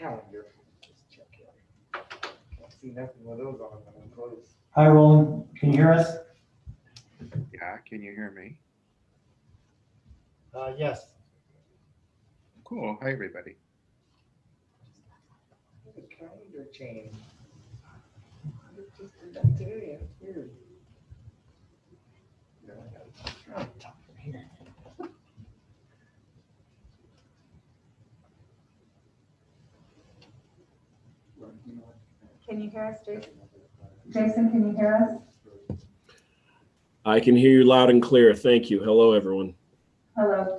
calendar. Just check it. Can't see nothing with those on when I'm close. Hi, Roland. Can you hear us? Yeah, can you hear me? Yes. Cool. Hi, everybody. The calendar change. I just did that today. That's weird. Oh, top from here. Can you hear us, Jason? Jason, can you hear us? I can hear you loud and clear. Thank you. Hello, everyone. Hello.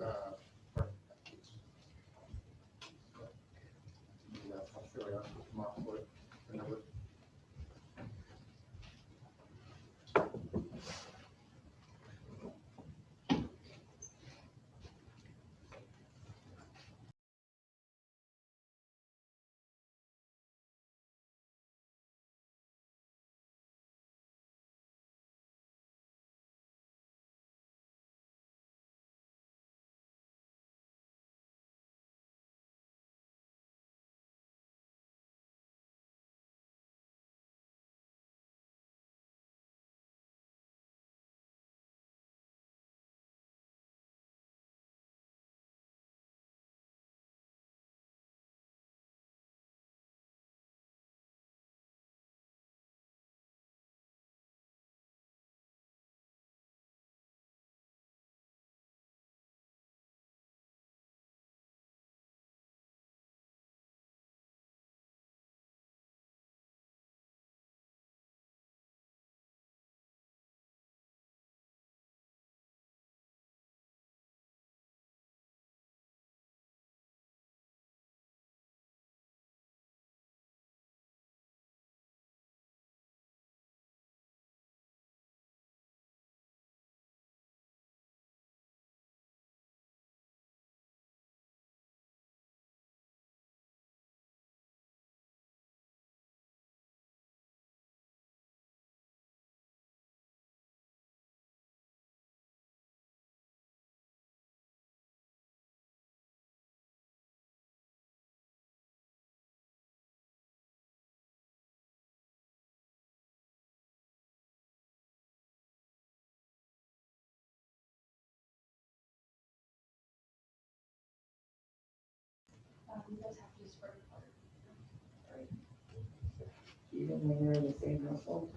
Even when you're in the same household?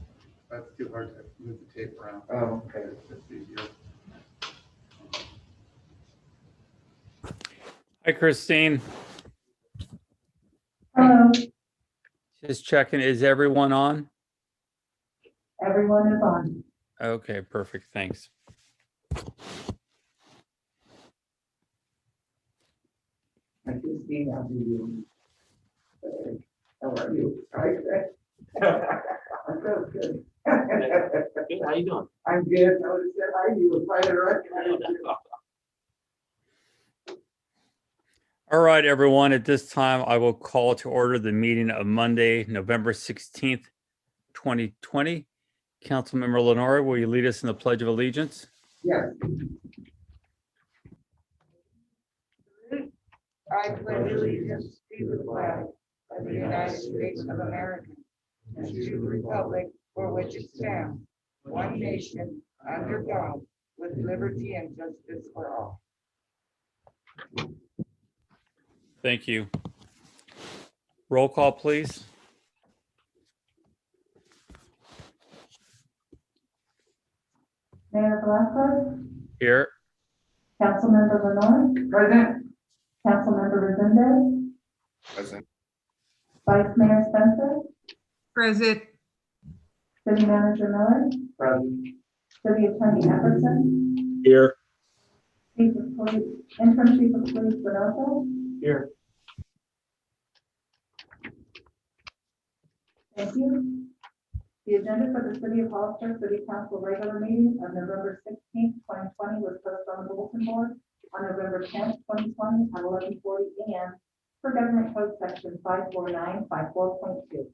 That's too hard to move the tape around. Oh, okay. It's easier. Hi, Christine. Hello. Just checking, is everyone on? Everyone is on. Okay, perfect, thanks. I just emailed you. How are you? Hi, Chris. I'm so good. Good, how you doing? I'm good. I was saying hi, you were trying to recognize you. All right, everyone, at this time, I will call to order the meeting of Monday, November 16th, 2020. Councilmember Lenore, will you lead us in the Pledge of Allegiance? Yes. I pledge allegiance to the flag of the United States of America and to the republic for which it stands, one nation, under God, with liberty and justice for all. Thank you. Roll call, please. Mayor Velasquez, Here. Councilmember Lenore, Present. Councilmember Resendez, Present. Vice Mayor Spencer, Present. City Manager Miller, Present. City Attorney Everson, Here. Chief of Police, Interim Chief of Police Bonoso. Here. Thank you. The agenda for the City of Hollister City Council regular meeting of November 16th, 2020 was posted on the bulletin board on November 10th, 2020 at 11:40 a.m. for Government Code Section 54954.2.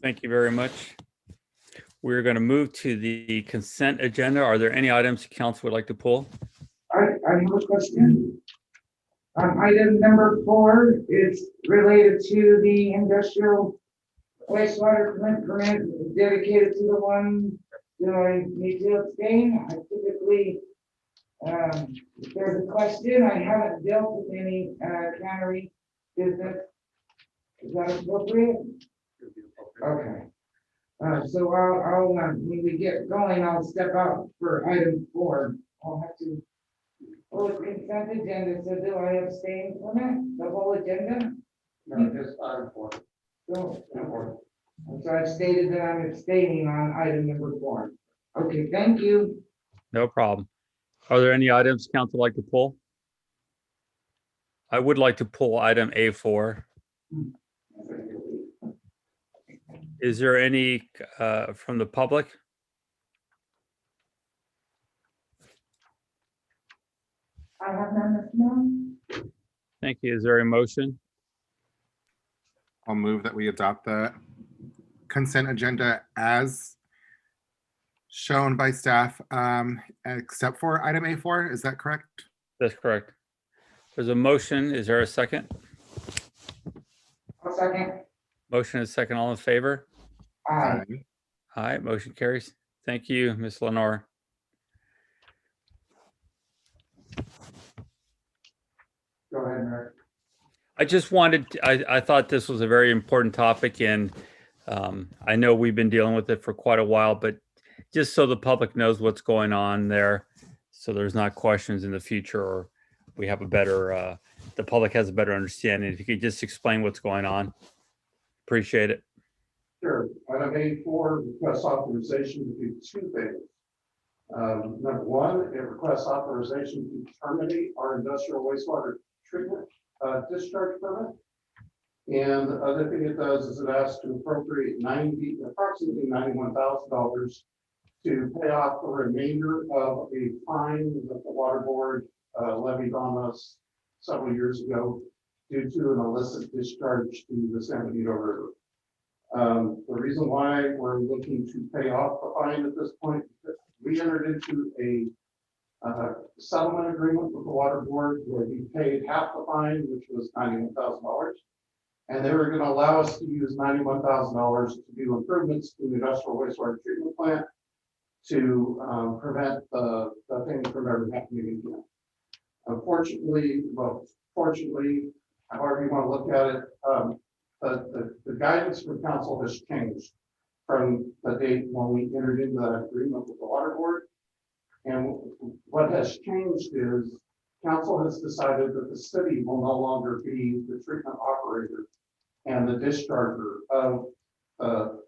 Thank you very much. We're going to move to the consent agenda. Are there any items council would like to pull? I have a question. Item number 4 is related to the industrial wastewater permit dedicated to the one. Do I need to abstain? I typically, if there's a question, I haven't dealt with any cannery business. Is that appropriate? Okay. So I'll, when we get going, I'll step out for item 4. I'll have to. Oh, it's consent agenda, so do I abstain from it, the whole agenda? No, just item 4. So I've stated that I'm abstaining on item number 4. Okay, thank you. No problem. Are there any items council would like to pull? I would like to pull item A4. Is there any from the public? I have none this morning. Thank you. Is there a motion? I'll move that we adopt the consent agenda as shown by staff, except for item A4. Is that correct? That's correct. There's a motion. Is there a second? I'll second. Motion is second. All in favor? Aye. Aye, motion carries. Thank you, Ms. Lenore. Go ahead, Merrick. I just wanted, I thought this was a very important topic, and I know we've been dealing with it for quite a while, but just so the public knows what's going on there, so there's not questions in the future, or we have a better, the public has a better understanding. If you could just explain what's going on, appreciate it. Sure. Item A4 requests authorization to do 2 things. Number 1, it requests authorization to terminate our industrial wastewater treatment discharge permit. And the other thing it does is it asks to appropriate approximately $91,000 to pay off the remainder of a fine that the water board levied on us several years ago due to an illicit discharge to the San Benito River. The reason why we're looking to pay off the fine at this point, we entered into a settlement agreement with the water board where we paid half the fine, which was $91,000. And they were going to allow us to use $91,000 to do improvements to the industrial wastewater treatment plant to prevent the thing from ever happening again. Unfortunately, fortunately, however you want to look at it, the guidance from council has changed from the date when we entered into that agreement with the water board. And what has changed is council has decided that the city will no longer be the treatment operator and the discharger of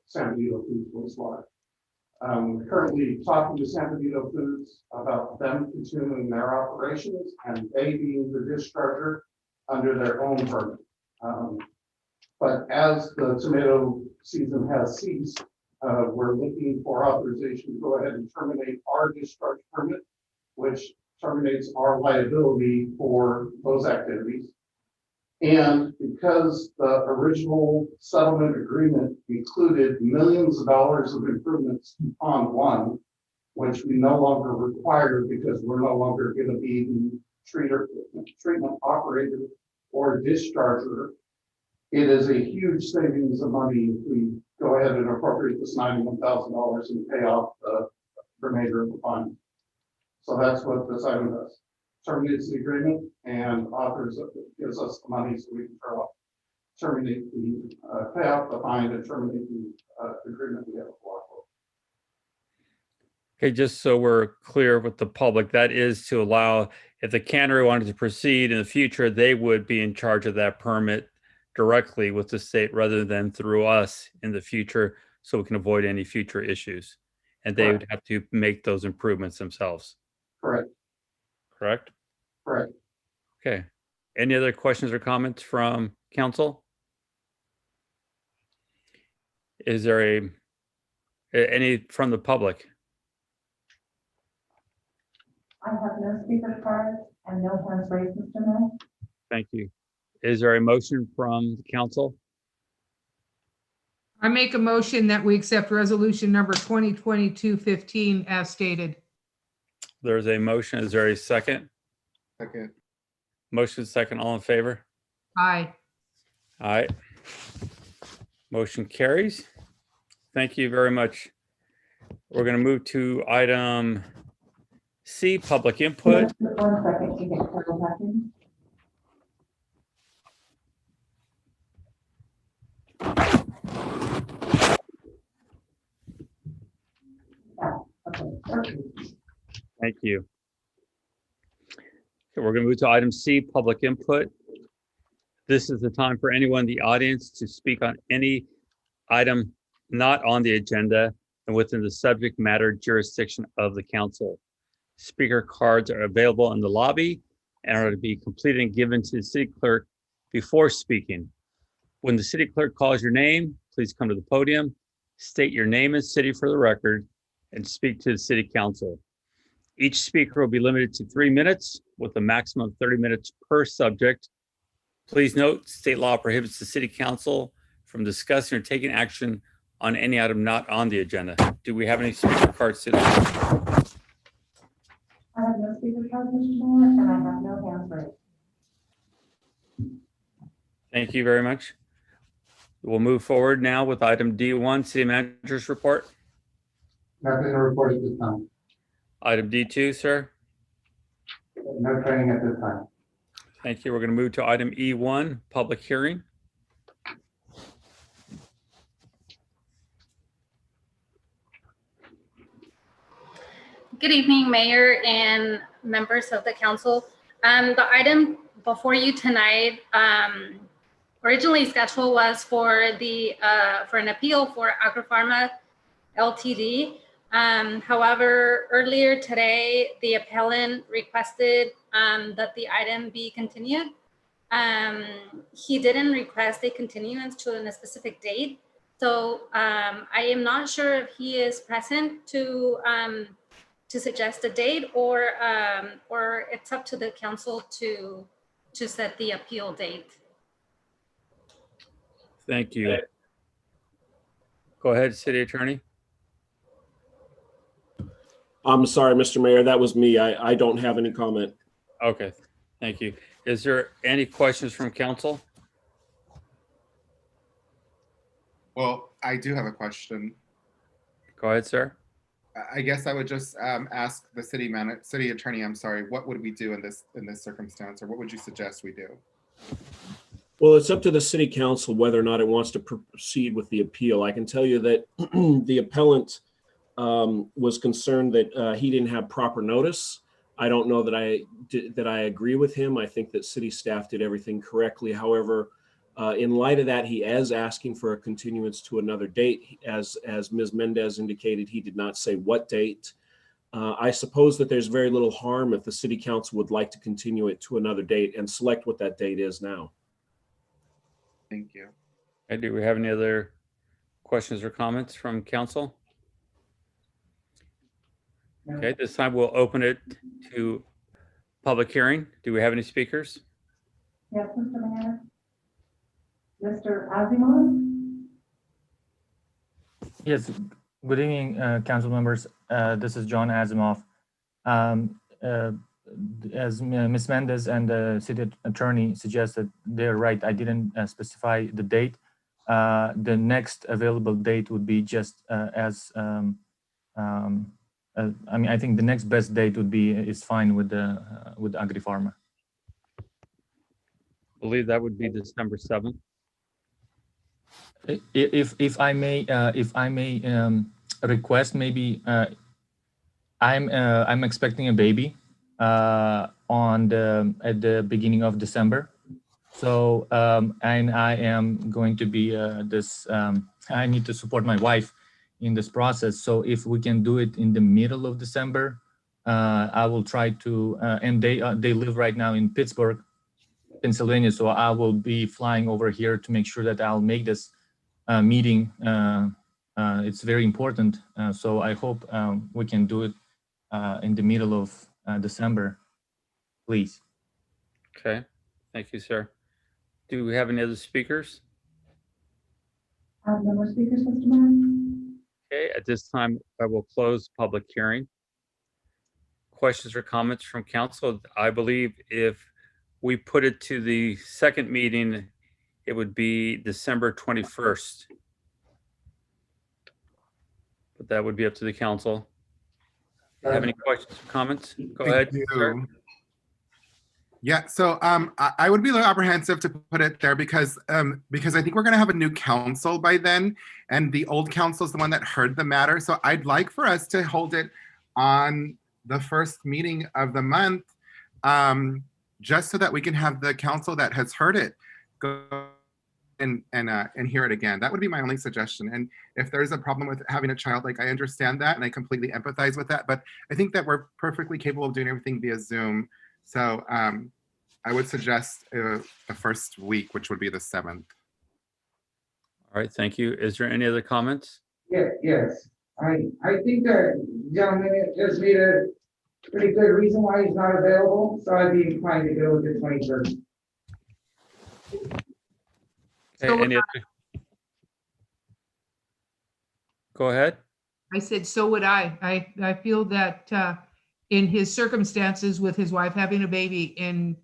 San Benito Foods wastewater. Currently talking to San Benito Foods about them continuing their operations and they being the discharger under their own permit. But as the tomato season has ceased, we're looking for authorization to go ahead and terminate our discharge permit, which terminates our liability for those activities. And because the original settlement agreement included millions of dollars of improvements to Pond 1, which we no longer require because we're no longer going to be the treatment operator or discharger, it is a huge savings of money if we go ahead and appropriate this $91,000 and pay off the remainder of the fine. So that's what this item does. Terminates the agreement and gives us the money so we can terminate the pay off the fine and terminate the agreement we have with Water. Okay, just so we're clear with the public, that is to allow, if the cannery wanted to proceed in the future, they would be in charge of that permit directly with the state rather than through us in the future, so we can avoid any future issues. And they would have to make those improvements themselves. Correct. Correct? Correct. Okay. Any other questions or comments from council? Is there any from the public? I have no speaker cards and no hands raised, Mr. Mayor. Thank you. Is there a motion from the council? I make a motion that we accept resolution number 2022-15 as stated. There's a motion. Is there a second? Second. Motion second, all in favor? Aye. Aye. Motion carries. Thank you very much. We're going to move to item C, public input. Just 1 second to get Carol back in. Yeah, okay. Thank you. Okay, we're going to move to item C, public input. This is the time for anyone in the audience to speak on any item not on the agenda and within the subject matter jurisdiction of the council. Speaker cards are available in the lobby and are to be completed and given to the city clerk before speaking. When the city clerk calls your name, please come to the podium, state your name and city for the record, and speak to the city council. Each speaker will be limited to 3 minutes with a maximum of 30 minutes per subject. Please note, state law prohibits the city council from discussing or taking action on any item not on the agenda. Do we have any speaker cards today? I have no speaker cards, Mr. Mayor, and I have no hands raised. Thank you very much. We'll move forward now with item D1, city manager's report. Nothing to report at this time. Item D2, sir. No training at this time. Thank you. We're going to move to item E1, public hearing. Good evening, Mayor and members of the council. The item before you tonight originally scheduled was for an appeal for Agrifarma Ltd. However, earlier today, the appellant requested that the item be continued. He didn't request a continuance to a specific date. So I am not sure if he is present to suggest a date or it's up to the council to set the appeal date. Thank you. Go ahead, city attorney. I'm sorry, Mr. Mayor, that was me. I don't have any comment. Okay, thank you. Is there any questions from council? Well, I do have a question. Go ahead, sir. I guess I would just ask the city attorney, I'm sorry, what would we do in this circumstance, or what would you suggest we do? Well, it's up to the city council whether or not it wants to proceed with the appeal. I can tell you that the appellant was concerned that he didn't have proper notice. I don't know that I agree with him. I think that city staff did everything correctly. However, in light of that, he is asking for a continuance to another date. As Ms. Mendez indicated, he did not say what date. I suppose that there's very little harm if the city council would like to continue it to another date and select what that date is now. Thank you. Okay, do we have any other questions or comments from council? Okay, this time we'll open it to public hearing. Do we have any speakers? Yes, Mr. Mayor. Mr. Asimov? Yes, good evening, council members. This is John Asimov. As Ms. Mendez and the city attorney suggested, they're right. I didn't specify the date. The next available date would be just I mean, I think the next best date is fine with Agrifarma. I believe that would be December 7th. If I may request, maybe I'm expecting a baby at the beginning of December. So and I am going to be I need to support my wife in this process. So if we can do it in the middle of December, I will try to. And they live right now in Pittsburgh, Pennsylvania. So I will be flying over here to make sure that I'll make this meeting. It's very important. So I hope we can do it in the middle of December, please. Okay, thank you, sir. Do we have any other speakers? No more speakers, Mr. Mayor. Okay, at this time, I will close public hearing. Questions or comments from council? I believe if we put it to the second meeting, it would be December 21st. But that would be up to the council. Have any questions or comments? Go Thank ahead. you. sir. Yeah, so I would be a little apprehensive to put it there because I think we're going to have a new council by then, and the old council is the one that heard the matter. So I'd like for us to hold it on the first meeting of the month, just so that we can have the council that has heard it go and hear it again. That would be my only suggestion. And if there's a problem with having a child, like I understand that and I completely empathize with that, but I think that we're perfectly capable of doing everything via Zoom. So I would suggest the first week, which would be the 7th. All right, thank you. Is there any other comments? Yes, I think that gentleman just made a pretty good reason why he's not available, so I'd be inclined to go with the 21st. Okay, So any other? Go ahead. I said, so would I. I feel that in his circumstances with his wife having a baby and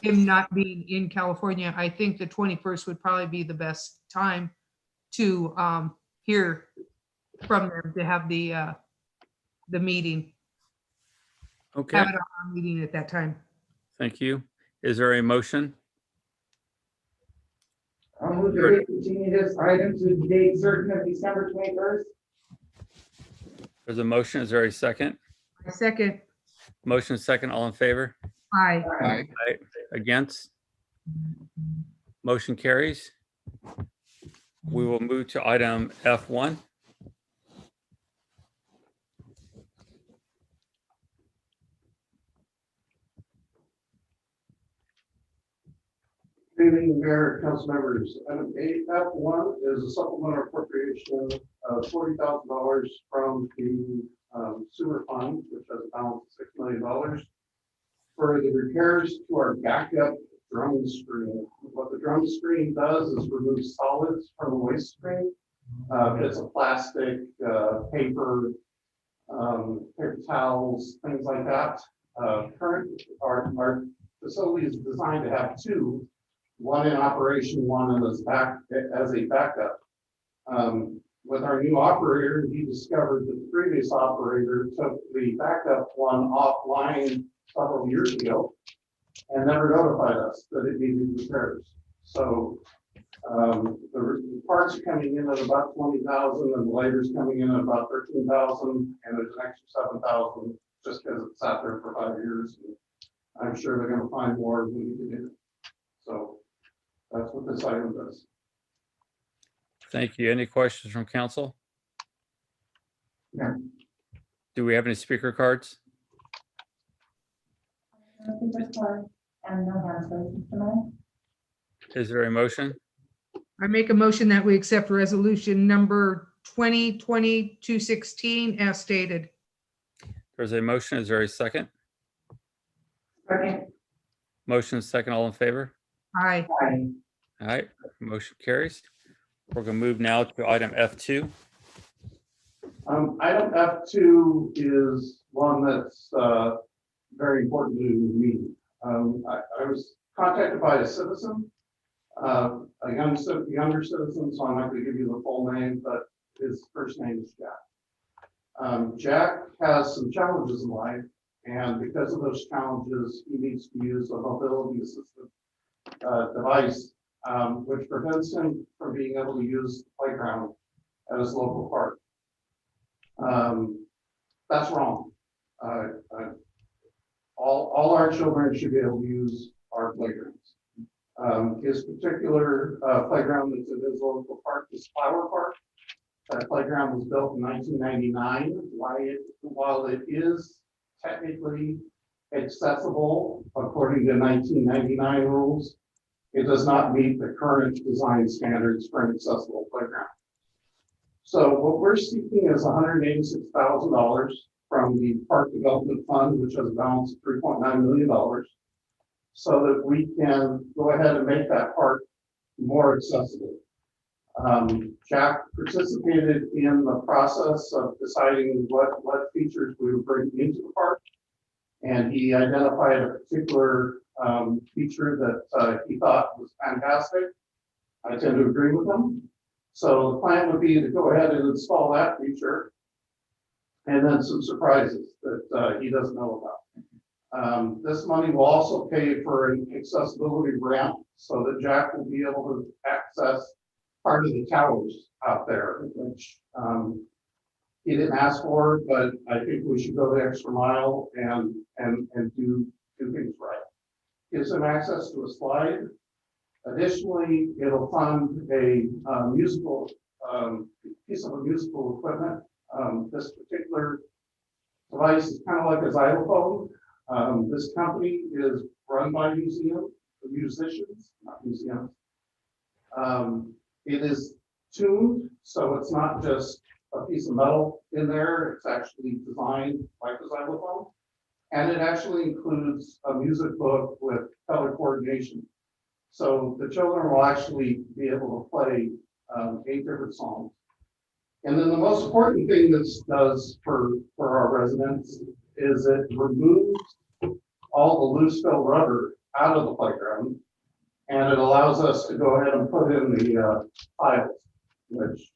him not being in California, I think the 21st would probably be the best time to hear from them, to have the meeting, Okay, have it on our meeting at that time. thank you. Is there a motion? I'll move to continue this item to the date certain of December 21st. There's a motion. Is there a second? A second, Motion second, all in favor? aye. Aye. Aye. Against? Motion carries. We will move to item F1. Good evening, Mayor, council members. Item F1 is a supplemental appropriation of $40,000 from the sewer fund, which has a balance of $6 million, for the repairs to our backup drum screen. What the drum screen does is remove solids from the waste stream. It's a plastic, paper, paper towels, things like that. Our facility is designed to have two, one in operation, one as a backup. With our new operator, he discovered that the previous operator took the backup one offline several years ago and never notified us that it needed repairs. So the parts are coming in at about 20,000 and the labor's coming in at about 13,000, and there's an extra 7,000 just because it's sat there for 5 years. And I'm sure they're going to find more when we get in. So that's what this item does. Thank you. Any questions from council? No. Do we have any speaker cards? And no hands raised, Mr. Mayor. Is there a motion? I make a motion that we accept resolution number 2020-216 as stated. There's a motion. Is there a second? Second. Motion second, all in favor? Aye. Aye. All right, motion carries. We're going to move now to item F2. Item F2 is one that's very important to me. I was contacted by a citizen, younger citizen, so I'm not going to give you the full name, but his first name is Jack. Jack has some challenges in life, and because of those challenges, he needs to use a mobility assisted device, which prevents him from being able to use the playground at his local park. That's wrong. All our children should be able to use our playgrounds. His particular playground that's in his local park is Flower Park. That playground was built in 1999. While it is technically accessible according to 1999 rules, it does not meet the current design standards for an accessible playground. So what we're seeking is $186,000 from the Park Development Fund, which has a balance of $3.9 million, so that we can go ahead and make that park more accessible. Jack participated in the process of deciding what features we would bring into the park, and he identified a particular feature that he thought was fantastic. I tend to agree with him. So the plan would be to go ahead and install that feature. And then some surprises that he doesn't know about. This money will also pay for an accessibility ramp so that Jack will be able to access part of the towers out there, which he didn't ask for, but I think we should go the extra mile and do things right. Gives him access to a slide. Additionally, it'll fund a musical piece of musical equipment. This particular device is kind of like a xylophone. This company is run by musicians, not museums. It is tuned, so it's not just a piece of metal in there. It's actually designed like a xylophone. And it actually includes a music book with color coordination. So the children will actually be able to play 8 different songs. And then the most important thing this does for our residents is it removes all the loose fill rubber out of the playground. And it allows us to go ahead and put in the tiles, which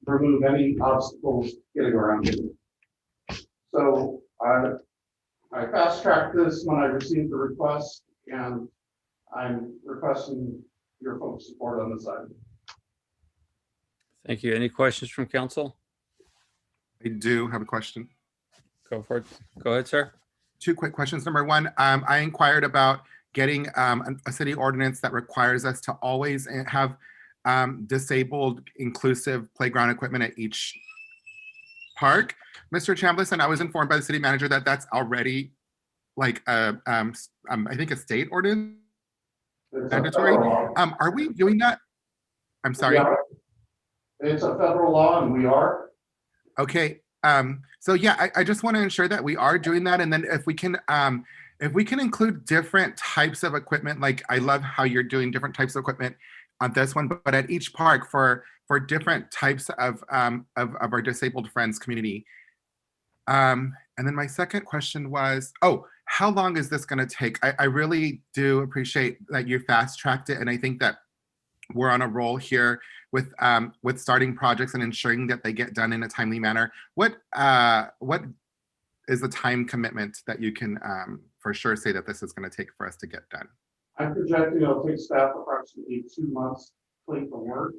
remove any obstacles getting around it. So I fast tracked this when I received the request, and I'm requesting your folks' support on this item. Thank you. Any questions from council? I do have a question. Go for it. Go ahead, sir. 2 quick questions. Number 1, I inquired about getting a city ordinance that requires us to always have disabled inclusive playground equipment at each park. Mr. Chambliss, and I was informed by the city manager that that's already like I think a state ordinance mandatory. Are we doing that? I'm sorry. Yeah. It's a federal law and we are. Okay. So yeah, I just want to ensure that we are doing that. And then if we can include different types of equipment, like I love how you're doing different types of equipment on this one, but at each park for different types of our disabled friends community. And then my second question was, how long is this going to take? I really do appreciate that you fast tracked it. And I think that we're on a roll here with starting projects and ensuring that they get done in a timely manner. What is the time commitment that you can for sure say that this is going to take for us to get done? I'm projecting it'll take staff approximately 2 months to complete the work,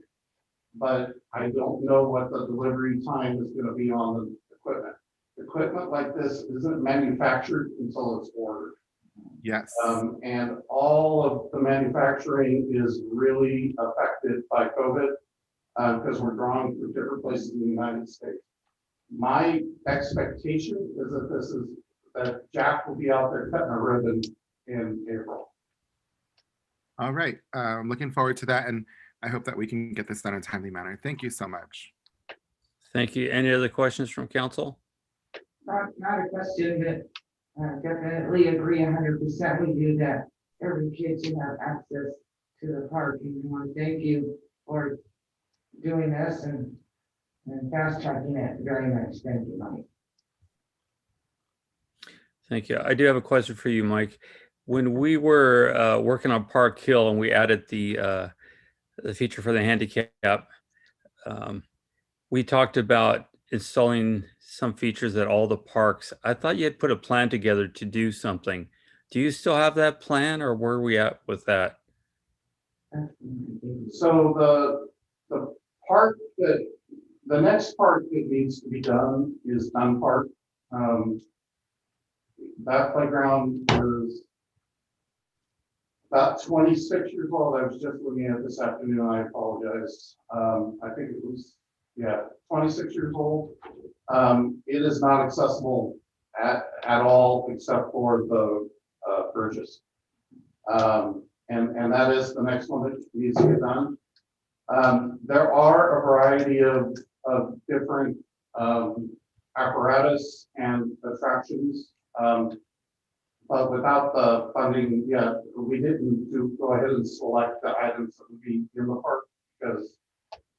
but I don't know what the delivery time is going to be on the equipment. Equipment like this isn't manufactured until it's ordered. Yes. And all of the manufacturing is really affected by COVID because we're drawing from different places in the United States. My expectation is that Jack will be out there cutting a ribbon in April. All right. I'm looking forward to that. And I hope that we can get this done in a timely manner. Thank you so much. Thank you. Any other questions from council? Not a question, but definitely agree 100% with you that every kid should have access to the park. And I want to thank you for doing this and fast tracking it very much. Thank you, Mike. Thank you. I do have a question for you, Mike. When we were working on Park Hill and we added the feature for the handicap, we talked about installing some features at all the parks. I thought you had put a plan together to do something. Do you still have that plan, or where are we at with that? So the part that the next part that needs to be done is Dunn Park. That playground is about 26 years old. I was just looking at it this afternoon. I apologize. I think it was 26 years old. It is not accessible at all except for the purchase. And that is the next one that needs to get done. There are a variety of different apparatus and attractions, but without the funding yet, we didn't go ahead and select the items that would be in the park because,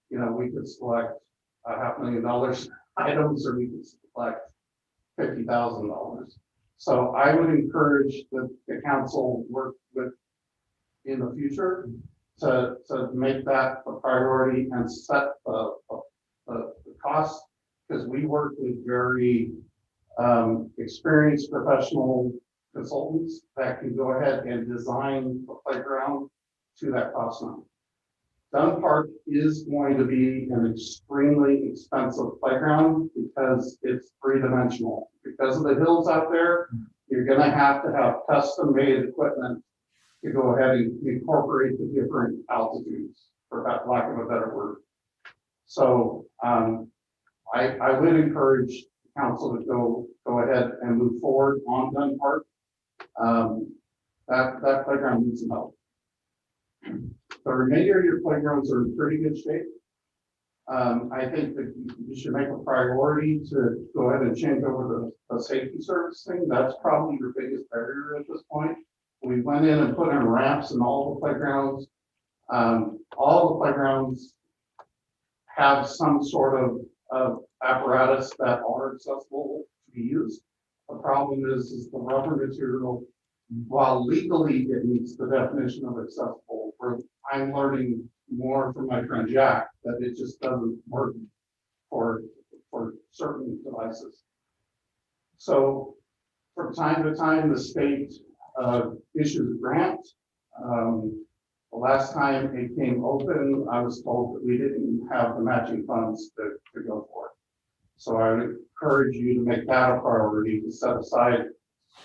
we could select $500,000 items or we could select $50,000. So I would encourage the council work with in the future to make that a priority and set the cost, because we work with very experienced professional consultants that can go ahead and design the playground to that cost number. Dunn Park is going to be an extremely expensive playground because it's three-dimensional. Because of the hills out there, you're gonna have to have custom-made equipment to go ahead and incorporate the different altitudes, for lack of a better word. So I would encourage council to go ahead and move forward on Dunn Park. That playground needs some help. The remainder of your playgrounds are in pretty good shape. I think that you should make a priority to go ahead and change over the safety service thing. That's probably your biggest barrier at this point. We went in and put in ramps in all the playgrounds. All the playgrounds have some sort of apparatus that are accessible to be used. The problem is the rubber material, while legally it meets the definition of accessible, I'm learning more from my friend Jack that it just doesn't work for certain devices. So from time to time, the state issues a grant. The last time it came open, I was told that we didn't have the matching funds to go for it. So I would encourage you to make that a priority, to set aside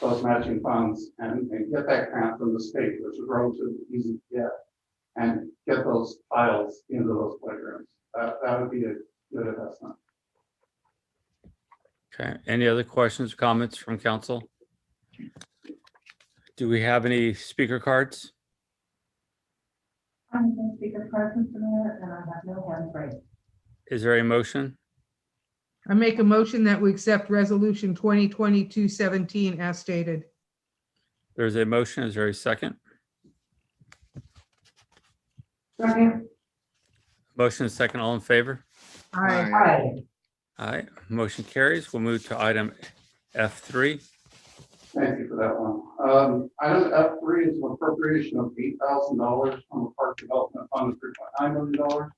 those matching funds and get that grant from the state, which is relatively easy to get, and get those files into those playgrounds. That would be a good investment. Okay, any other questions or comments from council? Do we have any speaker cards? I'm the speaker card, Mr. Mayor, and I have no hands raised. Is there a motion? I make a motion that we accept resolution 2022-17 as stated. There's a motion. Is there a second? Second. Motion is second. All in favor? Aye. Aye. Aye. Motion carries. We'll move to item F3. Thank you for that one. Item F3 is an appropriation of $8,000 from the Park Development Fund of $3.9 million.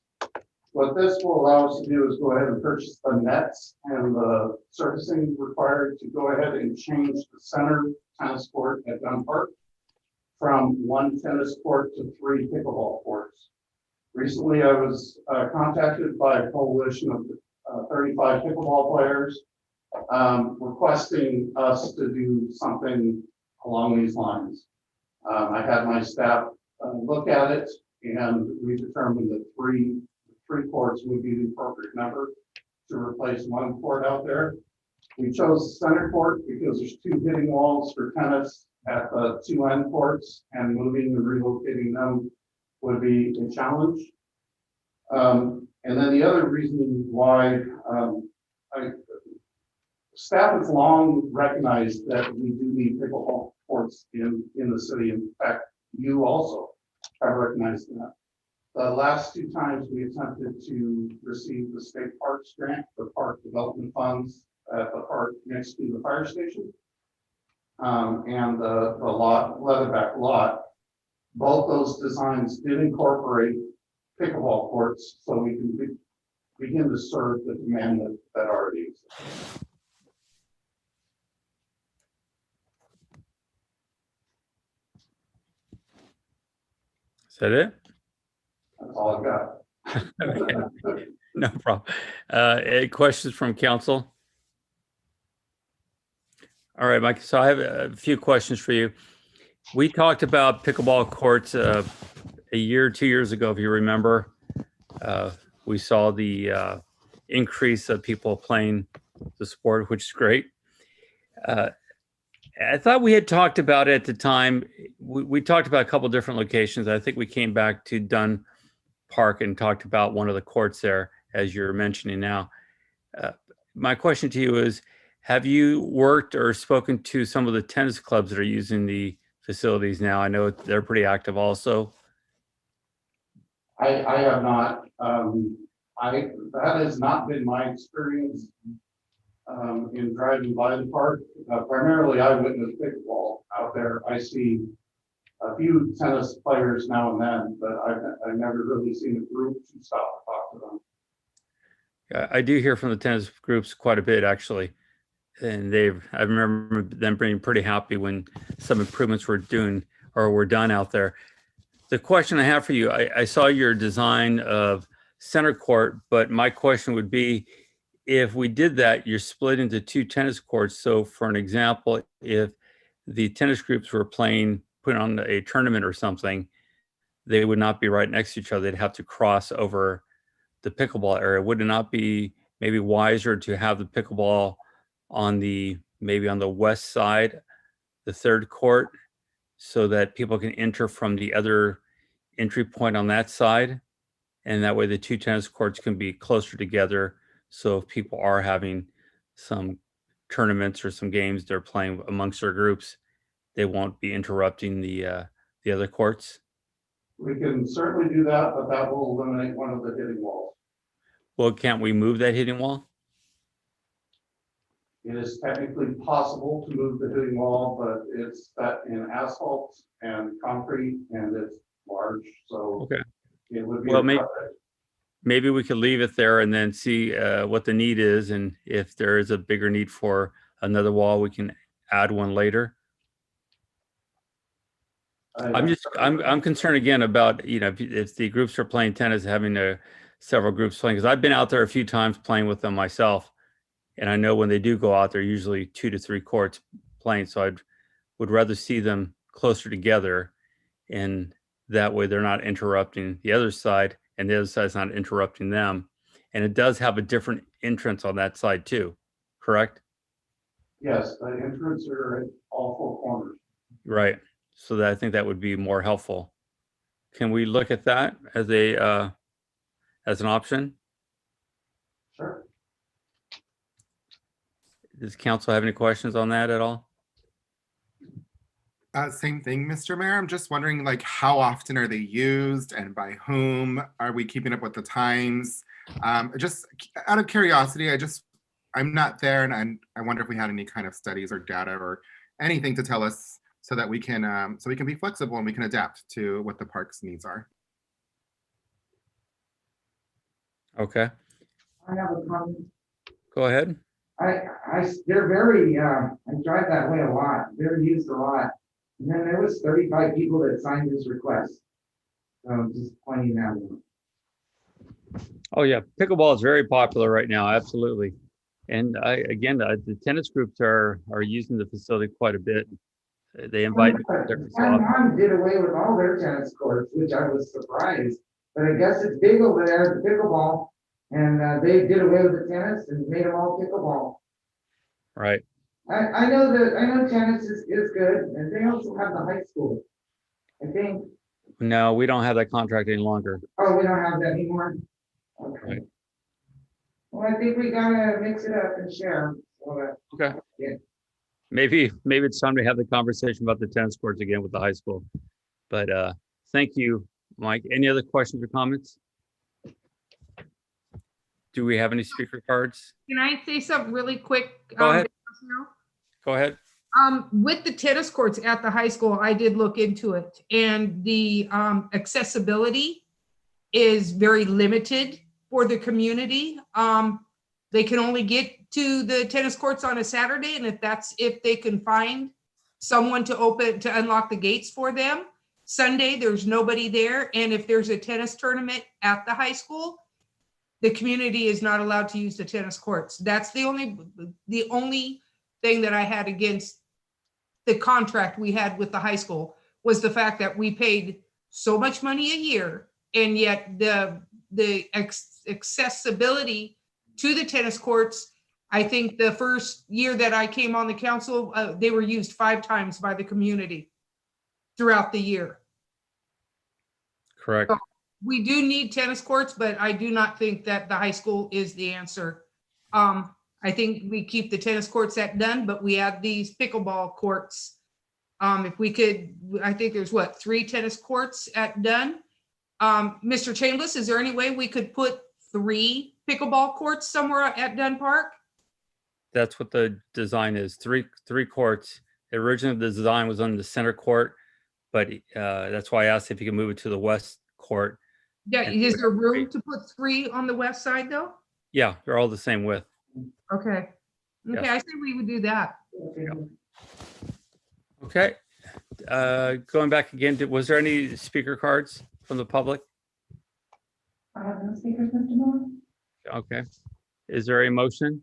What this will allow us to do is go ahead and purchase the nets and the surfacing required to go ahead and change the center tennis court at Dunn Park from 1 tennis court to 3 pickleball courts. Recently, I was contacted by a coalition of 35 pickleball players requesting us to do something along these lines. I had my staff look at it, and we determined that three courts would be the appropriate number to replace 1 court out there. We chose center court because there's 2 hitting walls for tennis at the 2 end courts, and moving and relocating them would be a challenge. And then the other reason why staff has long recognized that we do need pickleball courts in the city. In fact, you also have recognized that. The last 2 times we attempted to receive the state parks grant for park development funds at the park next to the fire station and the leatherback lot, both those designs did incorporate pickleball courts, so we can begin to serve the demand that already exists. Is that it? That's all I've got. Okay. No problem. Any questions from council? All right, Mike. So I have a few questions for you. We talked about pickleball courts a year, 2 years ago, if you remember. We saw the increase of people playing the sport, which is great. I thought we had talked about it at the time. We talked about a couple different locations. I think we came back to Dunn Park and talked about one of the courts there, as you're mentioning now. My question to you is, have you worked or spoken to some of the tennis clubs that are using the facilities now? I know they're pretty active also. I have not. That has not been my experience in driving by the park. Primarily, I witness pickleball out there. I see a few tennis players now and then, but I've never really seen a group to stop and talk to them. I do hear from the tennis groups quite a bit, actually. And I remember them being pretty happy when some improvements were done out there. The question I have for you, I saw your design of center court, but my question would be, if we did that, you're split into 2 tennis courts. So for an example, if the tennis groups were putting on a tournament or something, they would not be right next to each other. They'd have to cross over the pickleball area. Would it not be maybe wiser to have the pickleball maybe on the west side, the 3rd court, so that people can enter from the other entry point on that side? And that way the 2 tennis courts can be closer together. So if people are having some tournaments or some games they're playing amongst their groups, they won't be interrupting the other courts. We can certainly do that, but that will eliminate one of the hitting walls. Well, can't we move that hitting wall? It is technically possible to move the hitting wall, but it's set in asphalt and concrete and it's large, so Okay. it would be. Well, maybe we could leave it there and then see what the need is. And if there is a bigger need for another wall, we can add one later. I'm concerned again about, if the groups are playing tennis, having several groups playing, because I've been out there a few times playing with them myself. And I know when they do go out, they're usually 2 to 3 courts playing. So I would rather see them closer together. And that way they're not interrupting the other side and the other side's not interrupting them. And it does have a different entrance on that side too, correct? Yes, the entrance are at all 4 corners. Right. So I think that would be more helpful. Can we look at that as an option? Sure. Does council have any questions on that at all? Same thing, Mr. Mayor. I'm just wondering, like, how often are they used and by whom? Are we keeping up with the times? Just out of curiosity, I'm not there, and I wonder if we had any kind of studies or data or anything to tell us so that we can be flexible and we can adapt to what the park's needs are. Okay, I have a comment. go ahead. They're very, I drive that way a lot. They're used a lot. And then there was 35 people that signed this request. So just pointing that out. Oh yeah, pickleball is very popular right now, absolutely. And the tennis groups are using the facility quite a bit. They invite different My mom did away with all their tennis courts, which I was surprised. But I guess it's big over there, the pickleball. And they did away with the tennis and made them all pickleball. Right. I know tennis is good, and they also have the high school. I think, No, we don't have that contract any longer. oh, we don't have that anymore? Okay. Right. Well, I think we gotta mix it up and share. Okay. Yeah. Maybe it's time to have the conversation about the tennis courts again with the high school. But thank you, Mike. Any other questions or comments? Do we have any speaker cards? Can I say something really quick? Go ahead. Now? Go ahead. With the tennis courts at the high school, I did look into it, and the accessibility is very limited for the community. They can only get to the tennis courts on a Saturday, and if they can find someone to unlock the gates for them. Sunday, there's nobody there, and if there's a tennis tournament at the high school, the community is not allowed to use the tennis courts. That's the only thing that I had against the contract we had with the high school, was the fact that we paid so much money a year, and yet the accessibility to the tennis courts, I think the first year that I came on the council, they were used 5 times by the community throughout the year. Correct. So we do need tennis courts, but I do not think that the high school is the answer. I think we keep the tennis courts at Dunn, but we add these pickleball courts. If we could, I think there's 3 tennis courts at Dunn. Mr. Chambliss, is there any way we could put 3 pickleball courts somewhere at Dunn Park? That's what the design is. Three courts. Originally, the design was on the center court, but that's why I asked if you could move it to the west court. Yeah, And is put there three. room to put 3 on the west side though? Yeah, they're all the same width. Okay. Okay, Yes. I say we would do that. Okay. Going back again, was there any speaker cards from the public? I have no speakers, Mr. Moore. Okay. Is there a motion?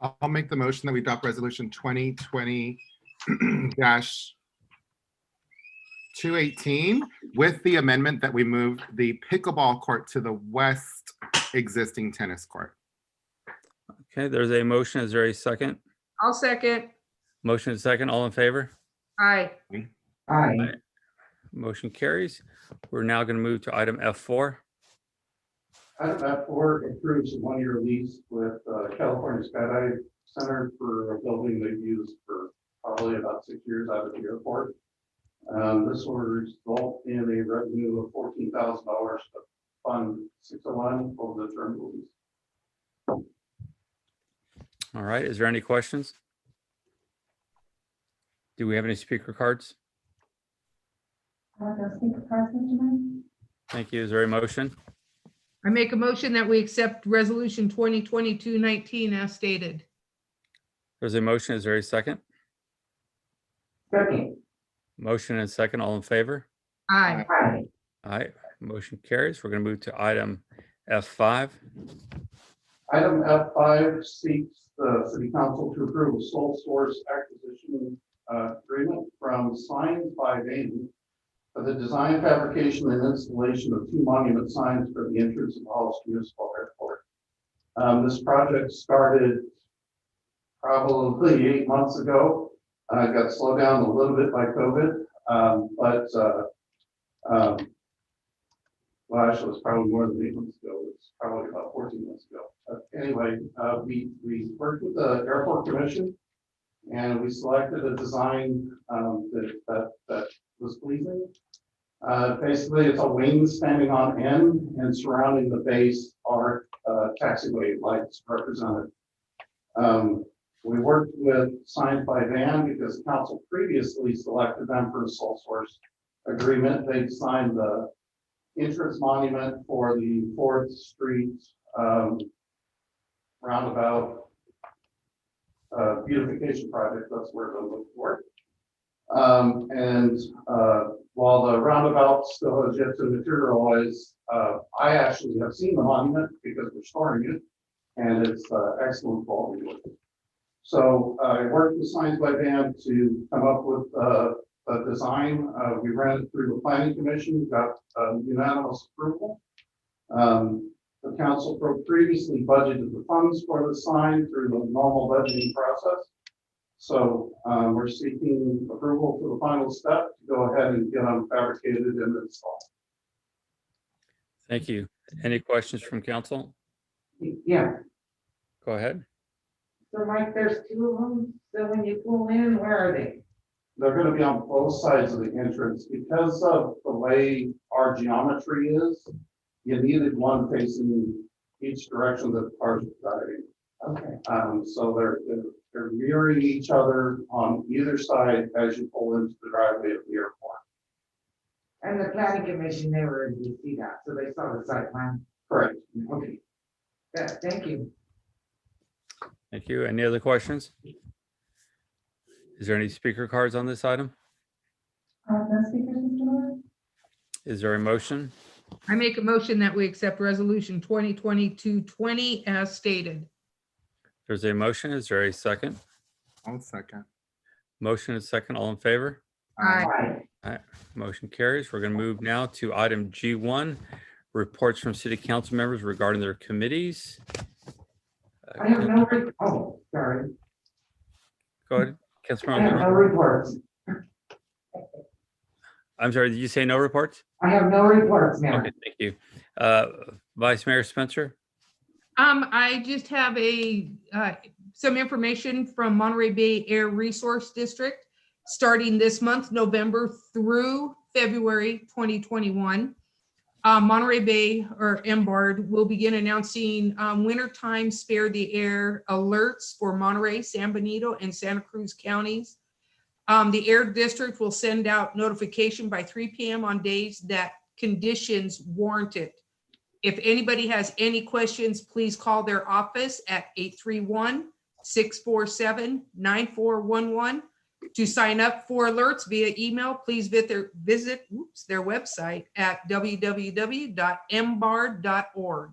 I'll make the motion that we adopt resolution 2020 218 with the amendment that we move the pickleball court to the west existing tennis court. Okay, there's a motion. Is there a second? I'll second. Motion is second. All in favor? Aye. Aye. Motion carries. We're now going to move to item F4. Item F4 approves a 1-year lease with California Skydive Center for a building they've used for probably about 6 years out of the airport. This will result in a revenue of $14,000 to fund 601 over the term of the lease. All right. Is there any questions? Do we have any speaker cards? I have no speaker cards, Mr. Moore. Thank you. Is there a motion? I make a motion that we accept resolution 2022-19 as stated. There's a motion. Is there a second? Second. Motion and second. All in favor? Aye. Aye. Aye. Motion carries. We're going to move to item F5. Item F5 seeks the city council to approve a sole source acquisition agreement from Signs by Vane for the design, fabrication, and installation of 2 monument signs for the entrance of Hollister Municipal Airport. This project started probably 8 months ago. Got slowed down a little bit by COVID, well, actually, it was probably more than 8 months ago. It was probably about 14 months ago. Anyway, we worked with the airport commission, and we selected a design that was pleasing. Basically, it's a wing standing on end, and surrounding the base are taxiway lights represented. We worked with Signs by Van because the council previously selected them for a sole source agreement. They signed the entrance monument for the 4th Street roundabout beautification project. That's where they're looking for. While the roundabout still has yet to materialize, I actually have seen the monument because we're storing it, and it's excellent quality wood. So I worked with Signs by Van to come up with a design. We ran it through the planning commission, got unanimous approval. The council previously budgeted the funds for the sign through the normal budgeting process. So we're seeking approval for the final step to go ahead and get them fabricated and installed. Thank you. Any questions from council? Yeah, Go ahead. so Mike, there's 2 of them, so when you pull in, where are they? They're going to be on both sides of the entrance because of the way our geometry is. You needed one facing each direction that the cars are driving. Okay, So they're mirroring each other on either side as you pull into the driveway of the airport. and the planning commission, they were able to see that, so they saw the site plan. Correct. Okay. Yeah, thank you. Thank you. Any other questions? Is there any speaker cards on this item? I have no speakers, Mr. Moore. Is there a motion? I make a motion that we accept resolution 2022-20 as stated. There's a motion. Is there a second? I'll second. Motion is second. All in favor? Aye. Aye. Motion carries. We're going to move now to item G1, reports from city council members regarding their committees. I have no, oh, sorry. Go ahead. I Councilmember have no Lenore. reports. I'm sorry, did you say no reports? I have no reports, Mayor. Okay, thank you. Vice Mayor Spencer? I just have some information from Monterey Bay Air Resource District, starting this month, November through February 2021. Monterey Bay or MBARD will begin announcing wintertime spare the air alerts for Monterey, San Benito, and Santa Cruz counties. The Air District will send out notification by 3 p.m. on days that conditions warrant it. If anybody has any questions, please call their office at 831-647-9411. To sign up for alerts via email, please visit their website at www.mbard.org.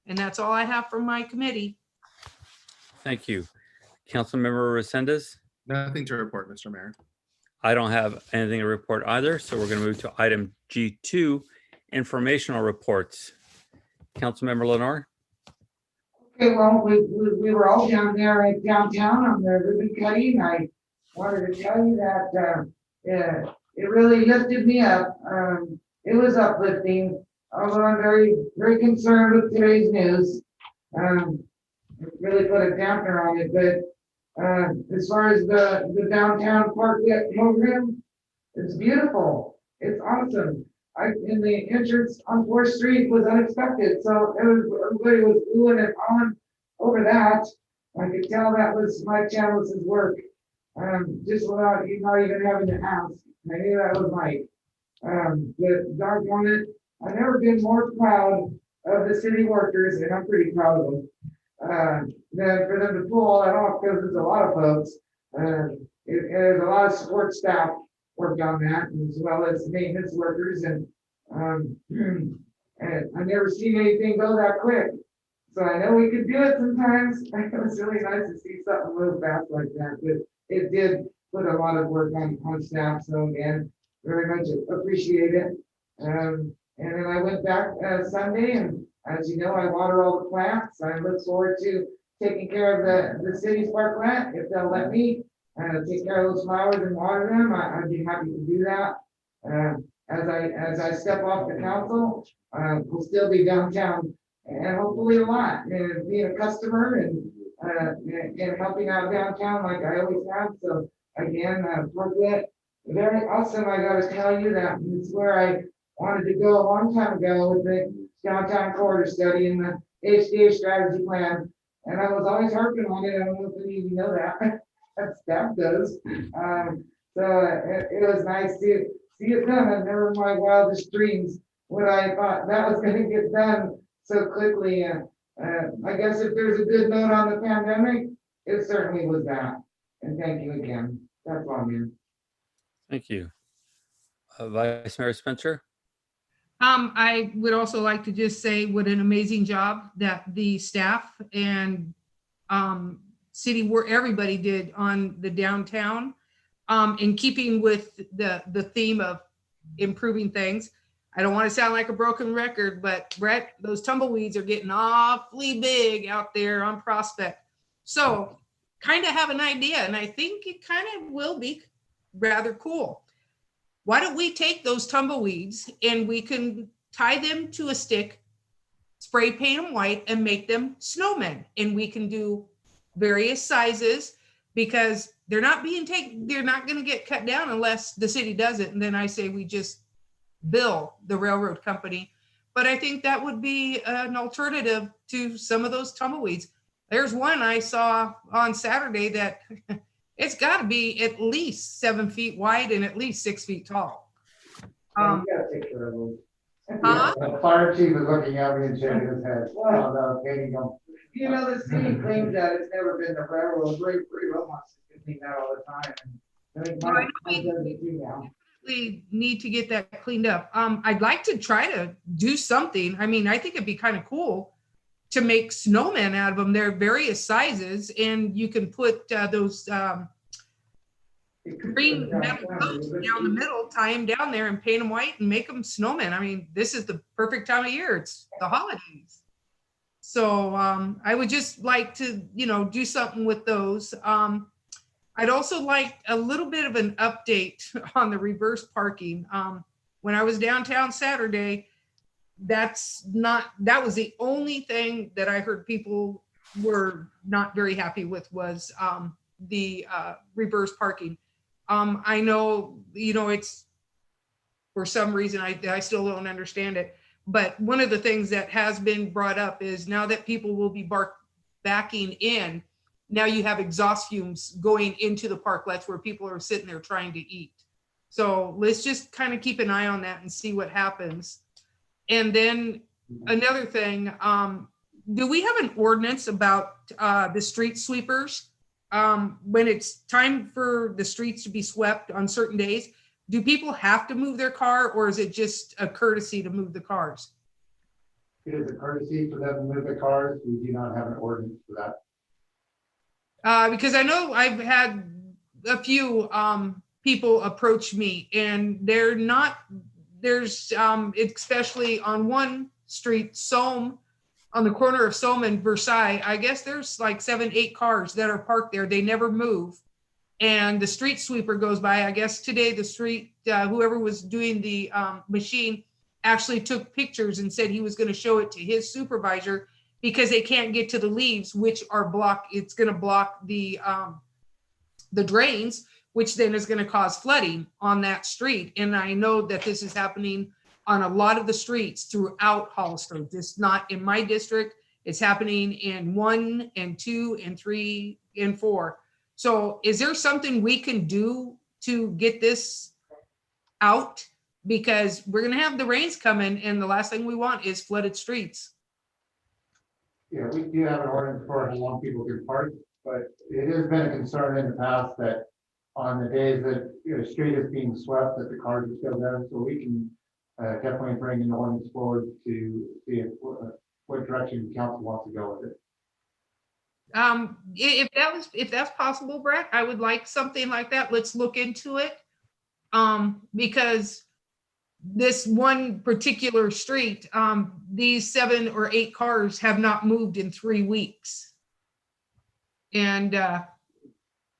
And that's all I have from my committee. Thank you. Councilmember Resendez? Nothing to report, Mr. Mayor. I don't have anything to report either, so we're going to move to item G2, informational reports. Councilmember Lenore? Okay, well, we were all down there at downtown on the ribbon cutting. I wanted to tell you that it really lifted me up. It was uplifting, although I'm very, very concerned with today's news. It really put a dampener on it, but as far as the downtown parklet program, it's beautiful. It's awesome. In the entrance on 4th Street was unexpected, so everybody was oohing and on over that. I could tell that was Mike Chambliss' work, just without not even having to ask. I knew that was Mike. But doggone it, I've never been more proud of the city workers, and I'm pretty proud of them. Than for them to pull all that off, because there's a lot of folks. There's a lot of support staff worked on that, as well as maintenance workers, and I've never seen anything go that quick. So I know we could do it sometimes. It was really nice to see something move fast like that, but it did put a lot of work on staff. So again, very much appreciate it. And then I went back Sunday, and as you know, I water all the plants. I look forward to taking care of the city's park plant. If they'll let me take care of those flowers and water them, I'd be happy to do that. As I step off the council, we'll still be downtown, and hopefully a lot, and being a customer and helping out downtown like I always have. So again, parklet, very awesome. I got to tell you that it's where I wanted to go a long time ago with the downtown corridor study and the HDA strategy plan. And I was always harping on it. I don't know if any of you know that. That staff does. So it was nice to see it done. And never in my wildest dreams would I thought that was going to get done so quickly. I guess if there's a good note on the pandemic, it certainly was that. And thank you again. That's all, man. Thank you. Vice Mayor Spencer? I would also like to just say what an amazing job that the staff and city work, everybody did on the downtown, in keeping with the theme of improving things. I don't want to sound like a broken record, but Brett, those tumbleweeds are getting awfully big out there on Prospect. So kind of have an idea, and I think it kind of will be rather cool. Why don't we take those tumbleweeds and we can tie them to a stick, spray paint them white, and make them snowmen? And we can do various sizes, because they're not going to get cut down unless the city does it. And then I say we just bill the railroad company. But I think that would be an alternative to some of those tumbleweeds. There's one I saw on Saturday that it's got to be at least 7 feet wide and at least 6 feet tall. You gotta take care of those. The fire chief is looking at me and shaking his head. Painting them. You know, the city claims that it's never been the railroad. Ray well wants to clean that all the time. And I think Well, I know Mike does it too now. We need to get that cleaned up. I'd like to try to do something. I mean, I think it'd be kind of cool to make snowmen out of them. They're various sizes, and you can put those green metal posts down the middle, tie them down there and paint them white and make them snowmen. I mean, this is the perfect time of year. It's the holidays. So I would just like to, do something with those. I'd also like a little bit of an update on the reverse parking. When I was downtown Saturday, that was the only thing that I heard people were not very happy with, was the reverse parking. I know, it's for some reason I still don't understand it, But one of the things that has been brought up is now that people will be backing in, now you have exhaust fumes going into the parklets where people are sitting there trying to eat. So let's just kind of keep an eye on that and see what happens. And then another thing, do we have an ordinance about the street sweepers? When it's time for the streets to be swept on certain days, do people have to move their car, or is it just a courtesy to move the cars? It is a courtesy for them to move the cars. We do not have an ordinance for that. Because I know I've had a few people approach me, and they're not, there's especially on one street, Somme, on the corner of Somme and Versailles, I guess there's like 7, 8 cars that are parked there. They never move. And the street sweeper goes by. I guess today the street, whoever was doing the machine actually took pictures and said he was going to show it to his supervisor because they can't get to the leaves, which are blocked. It's going to block the drains, which then is going to cause flooding on that street. And I know that this is happening on a lot of the streets throughout Hollister. Just not in my district. It's happening in 1 and 2 and 3 and 4. So is there something we can do to get this out? Because we're going to have the rains coming, and the last thing we want is flooded streets. Yeah, we do have an ordinance for how long people can park, but it has been a concern in the past that on the days that, the street is being swept, that the cars are still there, so we can definitely bring an ordinance forward to see what direction the council wants to go with it. If that's possible, Brett, I would like something like that. Let's look into it. Because this one particular street, these 7 or 8 cars have not moved in 3 weeks. And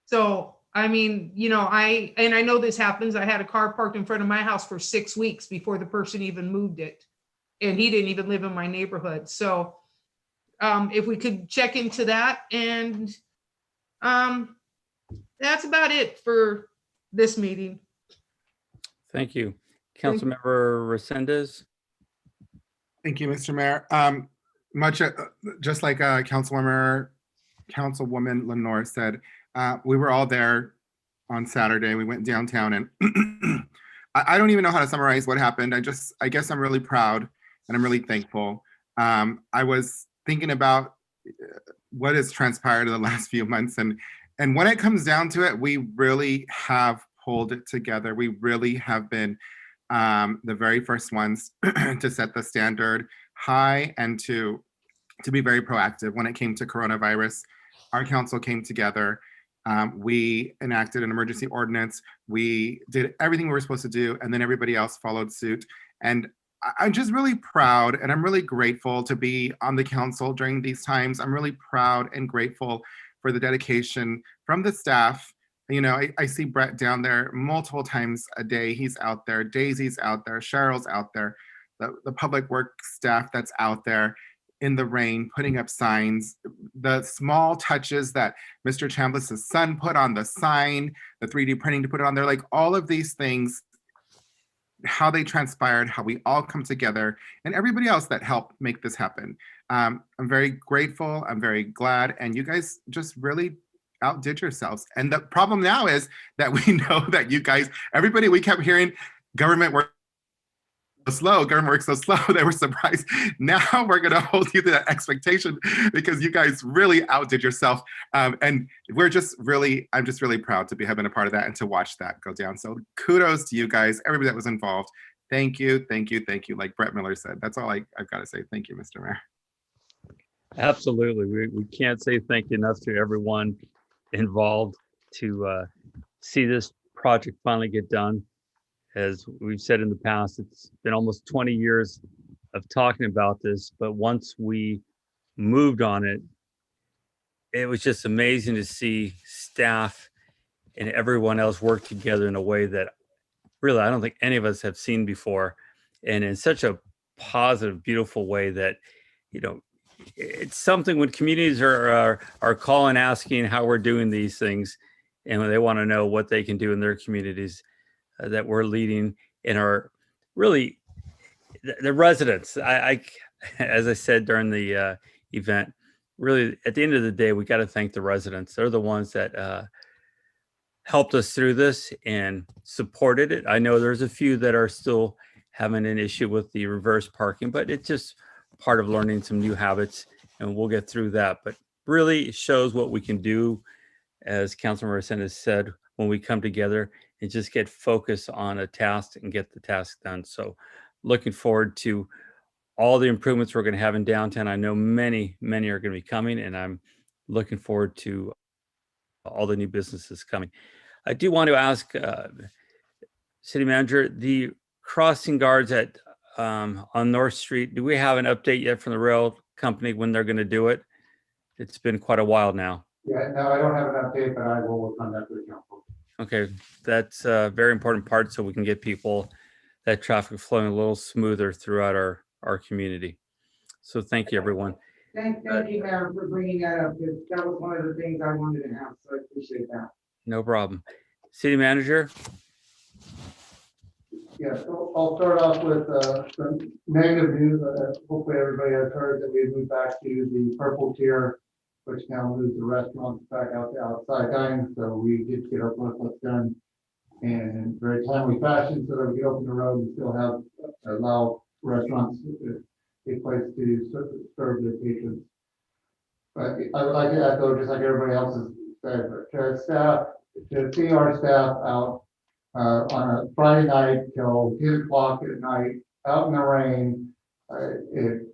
so, I mean, I know this happens. I had a car parked in front of my house for 6 weeks before the person even moved it. And he didn't even live in my neighborhood. So if we could check into that, and that's about it for this meeting. Thank you. Councilmember Resendez. Thank you, Mr. Mayor. Much just like Councilwoman Lenore said, we were all there on Saturday. We went downtown, and I don't even know how to summarize what happened. I guess I'm really proud and I'm really thankful. I was thinking about what has transpired in the last few months, and when it comes down to it, we really have pulled it together. We really have been the very first ones to set the standard high and to be very proactive when it came to coronavirus. Our council came together. We enacted an emergency ordinance. We did everything we were supposed to do, and then everybody else followed suit. And I'm just really proud, and I'm really grateful to be on the council during these times. I'm really proud and grateful for the dedication from the staff. I see Brett down there multiple times a day. He's out there. Daisy's out there. Cheryl's out there. The public works staff that's out there in the rain, putting up signs. The small touches that Mr. Chambliss' son put on the sign, the 3D printing to put it on there, like all of these things, how they transpired, how we all come together, and everybody else that helped make this happen. I'm very grateful. I'm very glad. And you guys just really outdid yourselves. And the problem now is that we know that you guys, everybody, we kept hearing government work so slow, government works so slow. They were surprised. Now we're going to hold you to that expectation because you guys really outdid yourself. And I'm just really proud to have been a part of that and to watch that go down. So kudos to you guys, everybody that was involved. Thank you, thank you, thank you. Like Brett Miller said, that's all I've got to say. Thank you, Mr. Mayor. Absolutely. We can't say thank you enough to everyone involved to see this project finally get done. As we've said in the past, it's been almost 20 years of talking about this, but once we moved on it, it was just amazing to see staff and everyone else work together in a way that really I don't think any of us have seen before, and in such a positive, beautiful way that, it's something when communities are calling, asking how we're doing these things, and when they want to know what they can do in their communities that we're leading and are really, the residents, as I said during the event, really, at the end of the day, we got to thank the residents. They're the ones that helped us through this and supported it. I know there's a few that are still having an issue with the reverse parking, but it's just part of learning some new habits, and we'll get through that. But really shows what we can do, as Councilmember Resendez said, when we come together and just get focused on a task and get the task done. So looking forward to all the improvements we're going to have in downtown. I know many are going to be coming, and I'm looking forward to all the new businesses coming. I do want to ask City Manager, the crossing guards at on North Street, do we have an update yet from the rail company when they're going to do it? It's been quite a while now. Yeah, no, I don't have an update, but I will work on that with council. Okay, that's a very important part, so we can get people, that traffic flowing a little smoother throughout our community. So thank you, everyone. Thank you, Mayor, for bringing that up, because that was one of the things I wanted to ask, so I appreciate that. No problem. City Manager? Yeah, so I'll start off with some negative news. Hopefully everybody has heard that we moved back to the purple tier, which now moves the restaurants back out to outside dining. So we did get our plus done in very timely fashion so that we can open the road and still have allow restaurants a place to serve their patrons. But I would like to echo, just like everybody else has said, to staff, to see our staff out on a Friday night till 10 o'clock at night, out in the rain,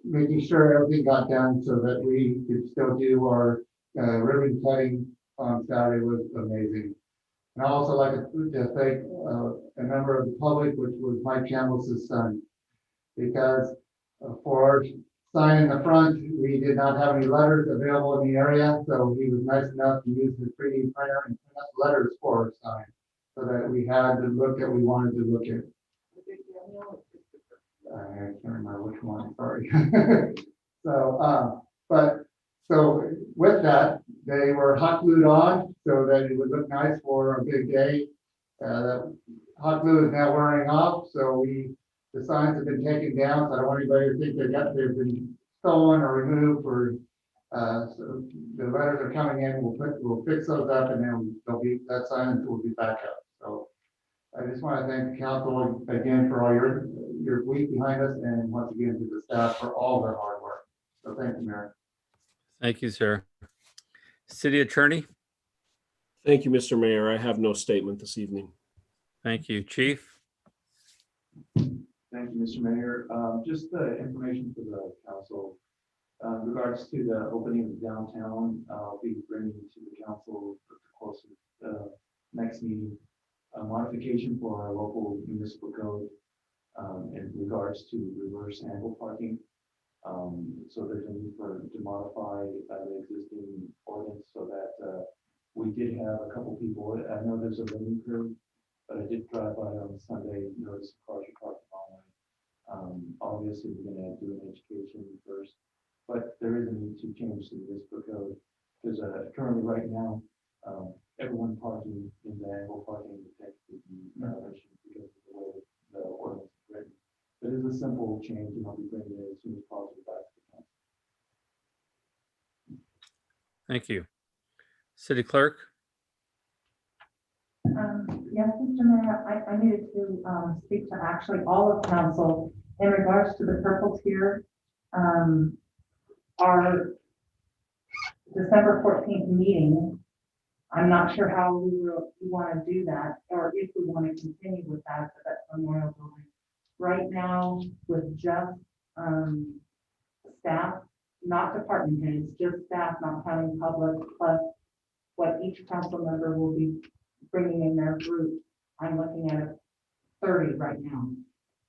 making sure everything got done so that we could still do our ribbon cutting on Saturday was amazing. And I also like to thank a member of the public, which was Mike Chambliss' son, because for our sign in the front, we did not have any letters available in the area, so he was nice enough to use the 3D printer and print up letters for our sign, so that we had the look that we wanted to look at. I can't remember which one, sorry. So with that, they were hot glued on so that it would look nice for a big day. That hot glue is now wearing off, so the signs have been taken down, so I don't want anybody to think they've been stolen or removed, or so the letters are coming in, we'll fix those up, and then that sign will be back up. So I just want to thank the council again for all your week behind us, and once again to the staff for all their hard work. So thank you, Mayor. Thank you, sir. City Attorney? Thank you, Mr. Mayor. I have no statement this evening. Thank you. Chief? Thank you, Mr. Mayor. Just the information for the council. In regards to the opening of downtown, I'll be bringing to the council for the course of next meeting a modification for our local municipal code in regards to reverse angle parking. So there's a need to modify the existing ordinance so that we did have a couple people. I know there's a learning curve, but I did drive by on Sunday, notice cars are parked the wrong way. Obviously, we're going to do an education first, but there is a need to change the municipal code because currently, right now, everyone parking in the angle parking is violation because of the way the ordinance is written. It is a simple change, and I'll be bringing it as soon as possible back to the council. Thank you. City Clerk? Yes, Mr. Mayor, I needed to speak to actually all of council in regards to the purple tier. Our December 14th meeting, I'm not sure how we want to do that, or if we want to continue with that, but that's Memorial Building. Right now, with just staff, not department heads, just staff, not counting public, plus what each council member will be bringing in their group, I'm looking at 30 right now.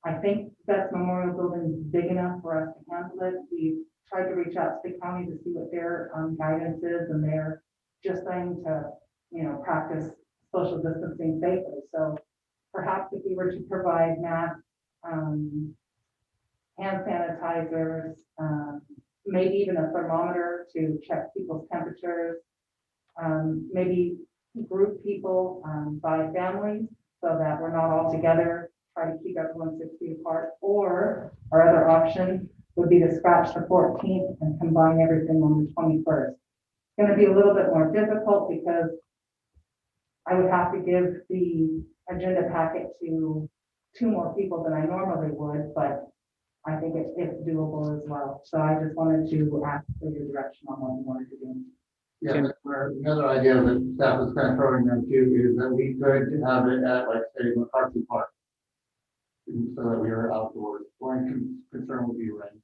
I think that Memorial Building is big enough for us to handle it. We've tried to reach out to the county to see what their guidance is, and they're just saying to, practice social distancing safely. So perhaps if we were to provide masks, hand sanitizers, maybe even a thermometer to check people's temperatures, maybe group people by families so that we're not all together try to keep everyone 6 feet apart. Or our other option would be to scratch the 14th and combine everything on the 21st. It's going to be a little bit more difficult because I would have to give the agenda packet to 2 more people than I normally would, but I think it's doable as well. So I just wanted to ask for your direction on what you wanted to do. Yeah, another idea that staff was kind of throwing them too is that we could have it at, like, say, McCarthy Park. So that we are outdoors. One concern would be rain.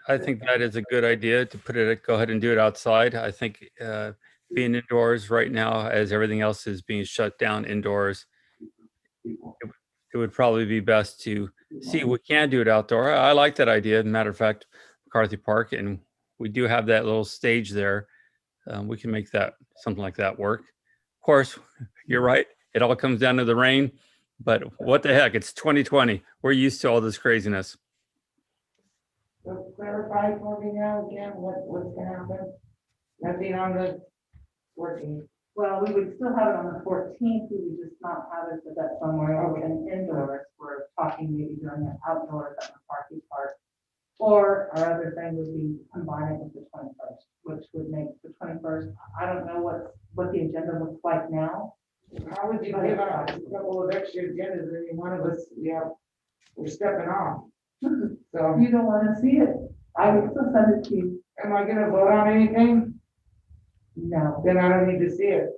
I think that is a good idea to go ahead and do it outside. I think being indoors right now, as everything else is being shut down indoors, People. it would probably be best to see if we can do it outdoor. I like that idea. Matter of fact, McCarthy Park, and we do have that little stage there. We can make that something like that work. Of course, you're right. It all comes down to the rain, but what the heck? It's 2020. We're used to all this craziness. So clarify for me now again, what's gonna happen? Nothing on the 14th. Well, we would still have it on the 14th, we would just not have it so that somewhere else and indoors. We're talking maybe doing it outdoors at McCarthy Park. Or our other thing would be combine it with the 21st, which would make the 21st. I don't know what the agenda looks like now. How would you give out a couple of extra agendas, and one of us, we're stepping off. So, You don't want to see it. I would still send it to you. am I gonna vote on anything? No. Then I don't need to see it.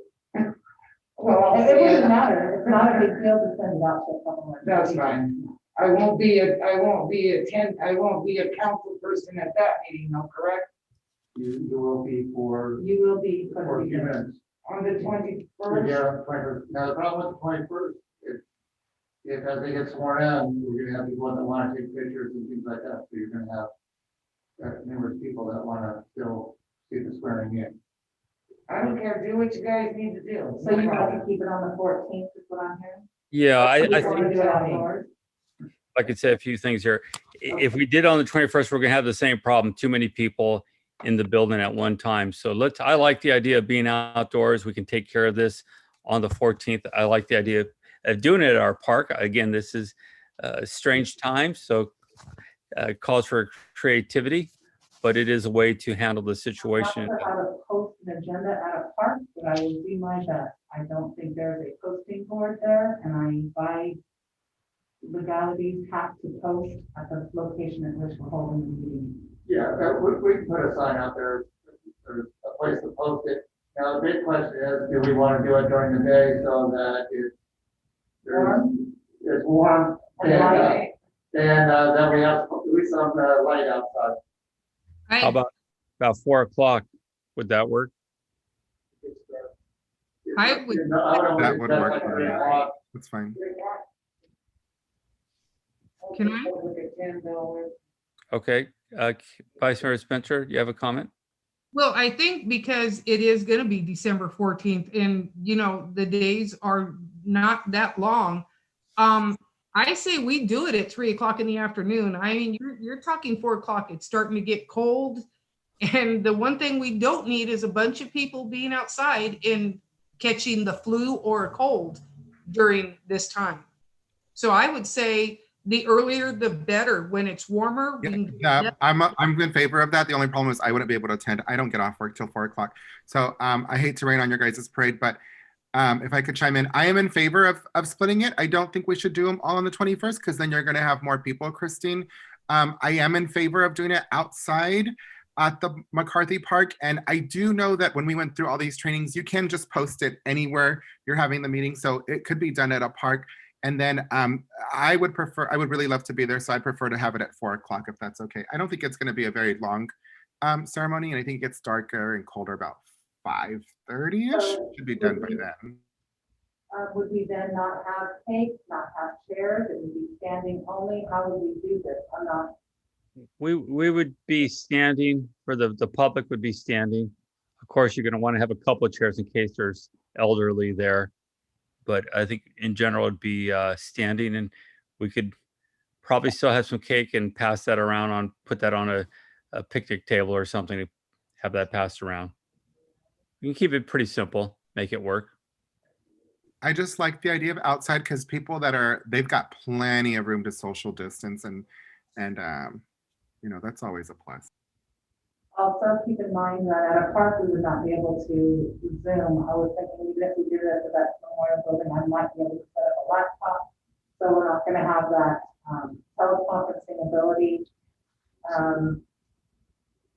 Well, I'll It see wouldn't it. matter. It's not a big deal to send it out to a couple more. That's fine. I won't be a council person at that meeting, though, correct? You will be for You will be. a few minutes. On the 21st? Yeah, 21st. Now, the problem with the 21st, if as they get sworn in, we're gonna have people that want to take pictures and things like that, so you're gonna have numerous people that want to still see the swearing in. I don't care, do what you guys need to do. So you want to keep it on the 14th is what I'm hearing? Yeah, I You think want to do it outdoors? I could say a few things here. If we did on the 21st, we're gonna have the same problem, too many people in the building at one time. So I like the idea of being outdoors. We can take care of this on the 14th. I like the idea of doing it at our park. Again, this is a strange time, so calls for creativity, but it is a way to handle the situation. I'm not sure how to post an agenda at a park, but I will do my best. I don't think there's a posting board there, and I, by legalities, have to post at the location at which we're holding the meeting. Yeah, we can put a sign out there, there's a place to post it. Now, the big question is, do we want to do it during the day so that it's warm? And And light. then we have at least some light outside. How about 4 o'clock? Would that work? I would- That would work for me. That's fine. Can I? Okay, Vice Mayor Spencer, you have a comment? Well, I think because it is going to be December 14th and, the days are not that long. I say we do it at 3 o'clock in the afternoon. I mean, you're talking 4 o'clock. It's starting to get cold. And the one thing we don't need is a bunch of people being outside and catching the flu or a cold during this time. So I would say the earlier, the better. When it's warmer. we can- Yeah, I'm in favor of that. The only problem is I wouldn't be able to attend. I don't get off work till 4 o'clock. So I hate to rain on your guys' parade, but if I could chime in, I am in favor of splitting it. I don't think we should do them all on the 21st because then you're going to have more people, Christine. I am in favor of doing it outside at the McCarthy Park. And I do know that when we went through all these trainings, you can just post it anywhere you're having the meeting. So it could be done at a park. And then I would really love to be there. So I'd prefer to have it at 4 o'clock if that's okay. I don't think it's going to be a very long ceremony. And I think it gets darker and colder about 5:30-ish. Should be done by then. Would we then not have cake, not have chairs? It would be standing only? How would we do this? I'm not. We would be standing, for the public would be standing. Of course, you're going to want to have a couple of chairs in case there's elderly there. But I think in general it'd be standing, and we could probably still have some cake and pass that around put that on a picnic table or something to have that passed around. You can keep it pretty simple, make it work. I just like the idea of outside because people that are, they've got plenty of room to social distance and, you know, that's always a plus. Also, keep in mind that at a park, we would not be able to Zoom. I was thinking even if we did it at the Vets Memorial Building, I might be able to set up a laptop. So we're not gonna have that teleconferencing ability.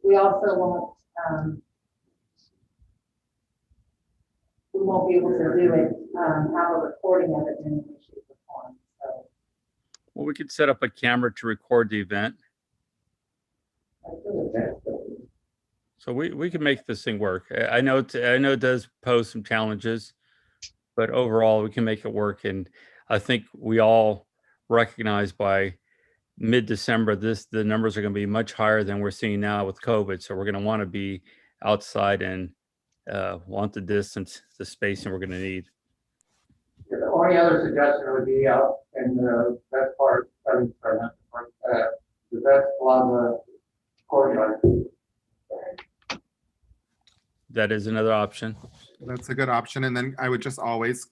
We also won't, we won't be able to do it, have a recording of it in any way, shape, or form. So Well, we could set up a camera to record the event. I feel that's good. So we can make this thing work. I know it does pose some challenges, but overall we can make it work. And I think we all recognize by mid-December, the numbers are going to be much higher than we're seeing now with COVID. So we're going to want to be outside and want the distance, the spacing we're going to need. Yeah, the only other suggestion would be out in the Vets Park, the Vets Plaza courtyard. That is another option. That's a good option. And then I would just always,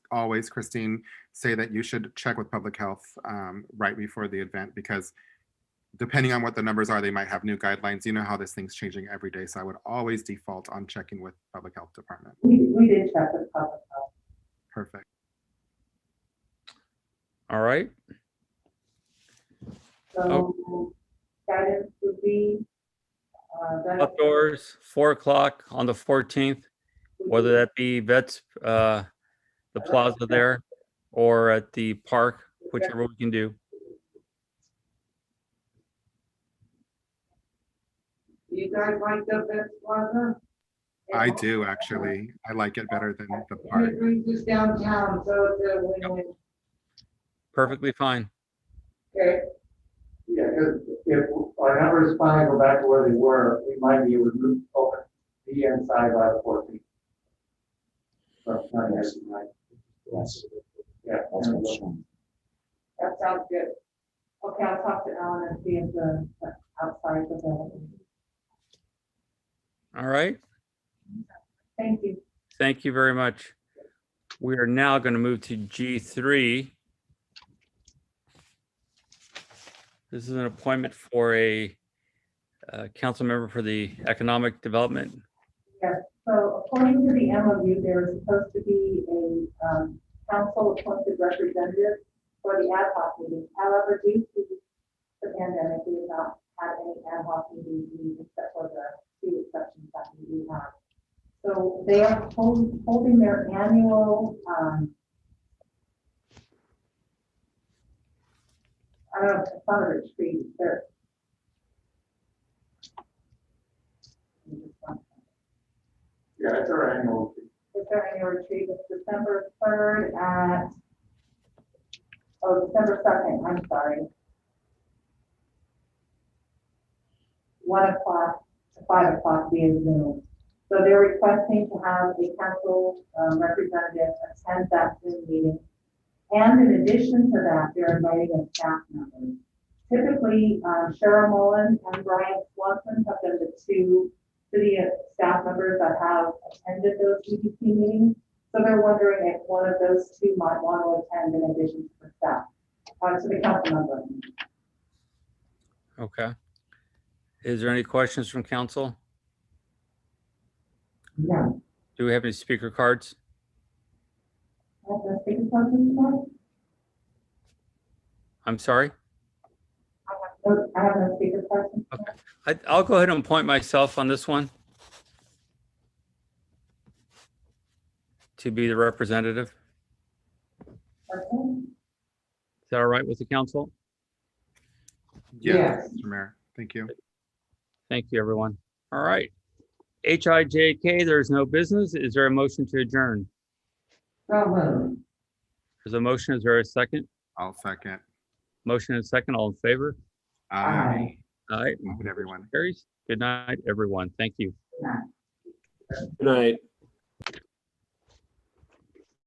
Christine, say that you should check with public health right before the event, because depending on what the numbers are, they might have new guidelines. You know how this thing's changing every day. So I would always default on checking with public health department. We did check with public health. Perfect. All right. So guidance would be. that- Outdoors, 4 o'clock on the 14th, whether that be Vets, the plaza there, or at the park, whichever we can do. You guys like the Vets Plaza? I do, actually. I like it better than the park. It brings us downtown, so it's a win-win. Perfectly fine. Okay, Yeah, because if our numbers finally go back to where they were, we might be able to move open the inside by the 14th. So, not yet, right? Yeah. that sounds good. Okay, I'll talk to Alan and see if the outside is available. All right. Thank you. Thank you very much. We are now going to move to G3. This is an appointment for a council member for the Economic Development. Yes, so according to the MOU, there is supposed to be a council appointed representative for the ad hoc meetings. However, due to the pandemic, we have not had any ad hoc meetings except for the 2 exceptions that we do have. So they are holding their annual, I don't know, it's not a retreat, they're. Yeah, it's our annual. It's our annual retreat. It's December 3rd at, December 2nd, I'm sorry. 1 o'clock to 5 o'clock via Zoom. So they're requesting to have a council representative attend that Zoom meeting. And in addition to that, they're inviting a staff member. Typically, Cheryl Mullen and Brian Swanson have been the 2 city staff members that have attended those EDC meetings. So they're wondering if one of those 2 might want to attend in addition to the staff, to the council member. Okay. Is there any questions from council? No. Do we have any speaker cards? I'm sorry? I have no speaker person. Okay. I'll go ahead and appoint myself on this one to be the representative. Okay. Is that all right with the council? Yes, Mr. Mayor. Thank you. Thank you, everyone. All right. HIJK, there's no business. Is there a motion to adjourn? So moved. There's a motion. Is there a second? I'll second. Motion and second. All in favor? Aye. Aye. Good, everyone. Carries. Good night, everyone. Thank you. Good night.